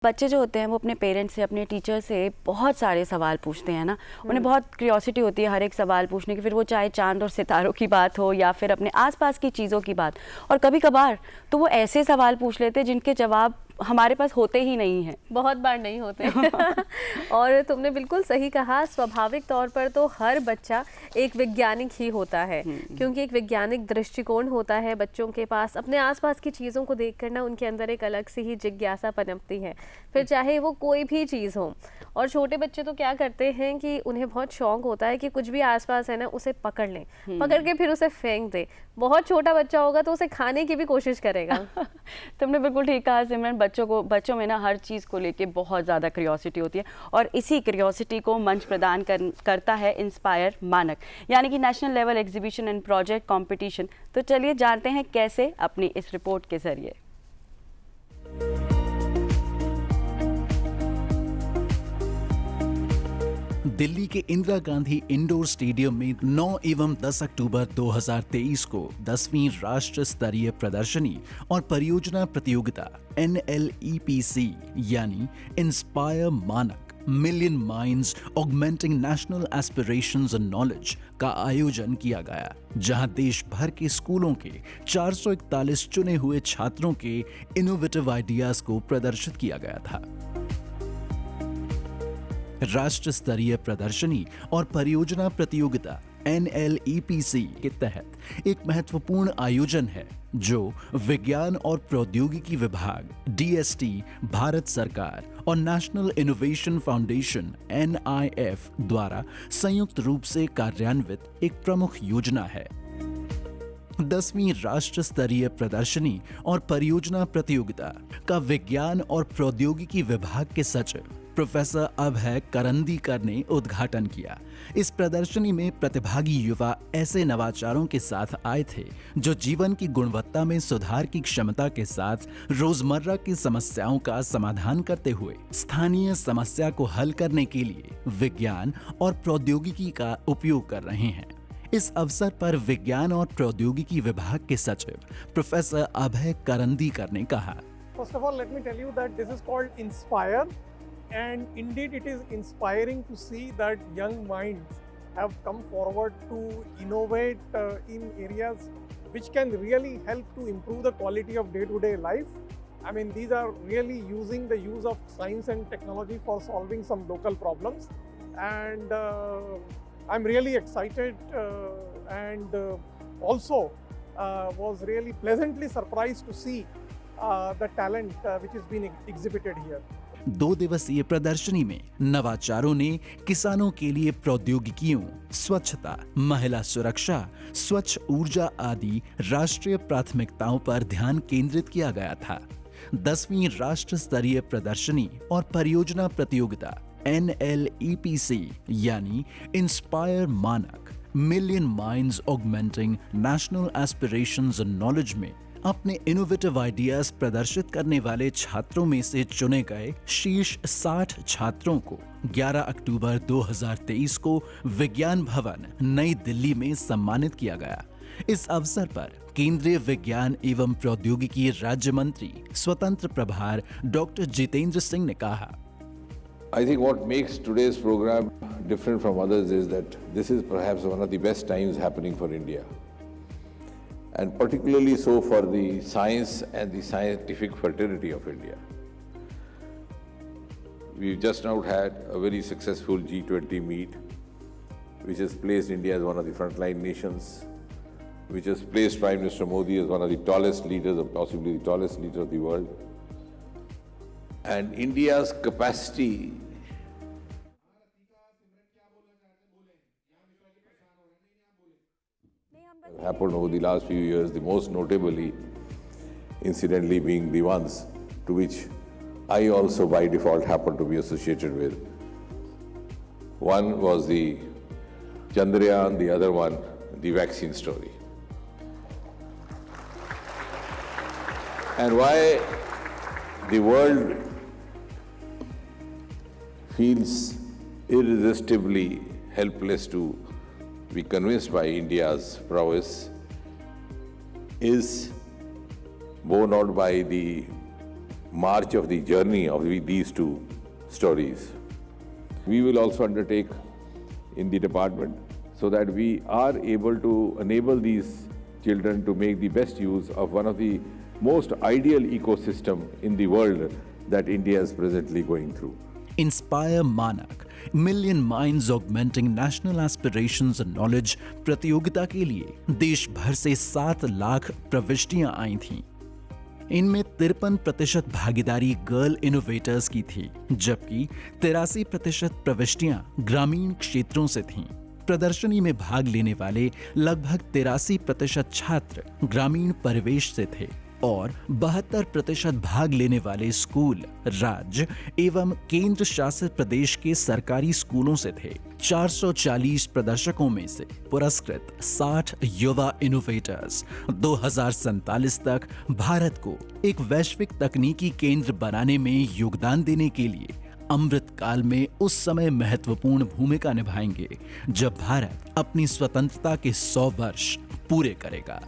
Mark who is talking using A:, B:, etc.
A: बच्चे जो होते हैं वो अपने पेरेंट्स से, अपने टीचर से बहुत सारे सवाल पूछते हैं ना। उन्हें बहुत क्यूरियोसिटी होती है हर एक सवाल पूछने की, फिर वो चाहे चांद और सितारों की बात हो या फिर अपने आसपास की चीज़ों की बात। और कभी कभार तो वो ऐसे सवाल पूछ लेते हैं जिनके जवाब हमारे पास होते ही नहीं हैं,
B: बहुत बार नहीं होते। और तुमने बिल्कुल सही कहा, स्वाभाविक तौर पर तो हर बच्चा एक वैज्ञानिक ही होता है, क्योंकि एक वैज्ञानिक दृष्टिकोण होता है बच्चों के पास। अपने आसपास की चीज़ों को देखकर ना उनके अंदर एक अलग सी ही जिज्ञासा पनपती है, फिर चाहे वो कोई भी चीज़ हो। और छोटे बच्चे तो क्या करते हैं कि उन्हें बहुत शौक होता है कि कुछ भी आसपास है ना उसे पकड़ लें, पकड़ के फिर उसे फेंक दे। बहुत छोटा बच्चा होगा तो उसे खाने की भी कोशिश करेगा।
A: तुमने बिल्कुल ठीक कहा सिमरन। बच्चों में ना हर चीज़ को लेके बहुत ज़्यादा क्यूरियोसिटी होती है और इसी क्यूरियोसिटी को मंच प्रदान करता है इंस्पायर मानक, यानी कि national level exhibition and project competition. तो चलिए जानते हैं कैसे अपनी इस रिपोर्ट के जरिए।
C: दिल्ली के इंदिरा गांधी इंडोर स्टेडियम में 9 एवं 10 अक्टूबर 2023 को 10वीं राष्ट्र स्तरीय प्रदर्शनी और परियोजना प्रतियोगिता NLEPC यानी inspire Manak million minds augmenting national aspirations and knowledge का आयोजन किया गया, जहां देश भर के स्कूलों के 441 चुने हुए छात्रों के इनोवेटिव आइडियाज को प्रदर्शित किया गया था। राष्ट्र स्तरीय प्रदर्शनी और परियोजना प्रतियोगिता NLEPC के तहत एक महत्वपूर्ण आयोजन है जो विज्ञान और प्रौद्योगिकी विभाग DST, भारत सरकार और नेशनल इनोवेशन फाउंडेशन NIF द्वारा संयुक्त रूप से कार्यान्वित एक प्रमुख योजना है। 10वीं राष्ट्र स्तरीय प्रदर्शनी और परियोजना प्रतियोगिता का विज्ञान और प्रौद्योगिकी विभाग के सचिव प्रोफेसर अभय करंदीकर ने उद्घाटन किया। इस प्रदर्शनी में प्रतिभागी युवा ऐसे नवाचारों के साथ आए थे जो जीवन की गुणवत्ता में सुधार की क्षमता के साथ रोजमर्रा की समस्याओं का समाधान करते हुए स्थानीय समस्या को हल करने के लिए विज्ञान और प्रौद्योगिकी का उपयोग कर रहे हैं। इस अवसर पर विज्ञान और प्रौद्योगिकी विभाग के सचिव प्रोफेसर अभय करंदीकर ने कहा,
D: First of all, let me tell you that this is called Inspire, and indeed it is inspiring to see that young minds have come forward to innovate in areas which can really help to improve the quality of day-to-day life. I mean, these are really using the use of science and technology for solving some local problems, and I'm really excited and also was really pleasantly surprised to see the talent which is being exhibited here.
C: 2 दिवसीय प्रदर्शनी में नवाचारों ने किसानों के लिए प्रौद्योगिकियों, स्वच्छता, महिला सुरक्षा, स्वच्छ ऊर्जा आदि राष्ट्रीय प्राथमिकताओं पर ध्यान केंद्रित किया गया था। 10वीं राष्ट्र स्तरीय प्रदर्शनी और परियोजना प्रतियोगिता NLEPC यानी inspire Manak million minds augmenting national aspirations and knowledge में अपने इनोवेटिव आइडियाज प्रदर्शित करने वाले छात्रों में से चुने गए शीर्ष 60 छात्रों को 11 अक्टूबर 2023 को विज्ञान भवन नई दिल्ली में सम्मानित किया गया। इस अवसर पर केंद्रीय विज्ञान एवं प्रौद्योगिकी राज्य मंत्री स्वतंत्र प्रभार डॉक्टर जितेंद्र सिंह ने कहा,
E: I think what makes today's program different from others is that this is perhaps one of the best times happening for India, and particularly so for the science and the scientific fraternity of India. We've just now had a very successful G20 meet, which has placed India as one of the frontline nations, which has placed Prime Minister Modi as one of the tallest leaders, or possibly the tallest leader of the world. And India's capacity happened over the last few years, the most notably, incidentally, being the ones to which I also by default happened to be associated with. One was the Chandrayaan, the other one, the vaccine story. And why the world feels irresistibly helpless to be convinced by India's prowess is borne out by the march of the journey of these two stories. We will also undertake in the department so that we are able to enable these children to make the best use of one of the most ideal ecosystem in the world that India is presently going through.
C: Inspire Manak million minds augmenting national aspirations and knowledge प्रतियोगिता के लिए देश भर से 7 लाख प्रविष्टियां आई थीं। इनमें 53% भागीदारी गर्ल इनोवेटर्स की थी, जबकि 83% प्रविष्टियां ग्रामीण क्षेत्रों से थीं। प्रदर्शनी में भाग लेने वाले लगभग 83% छात्र ग्रामीण परिवेश से थे और 72% भाग लेने वाले स्कूल राज्य एवं केंद्र शासित प्रदेश के सरकारी स्कूलों से थे। 440 प्रदर्शकों में से पुरस्कृत 60 युवा इनोवेटर्स 2047 तक भारत को एक वैश्विक तकनीकी केंद्र बनाने में योगदान देने के लिए अमृत काल में उस समय महत्वपूर्ण भूमिका निभाएंगे जब भारत अपनी स्वतंत्रता के 100 वर्ष पूरे करेगा।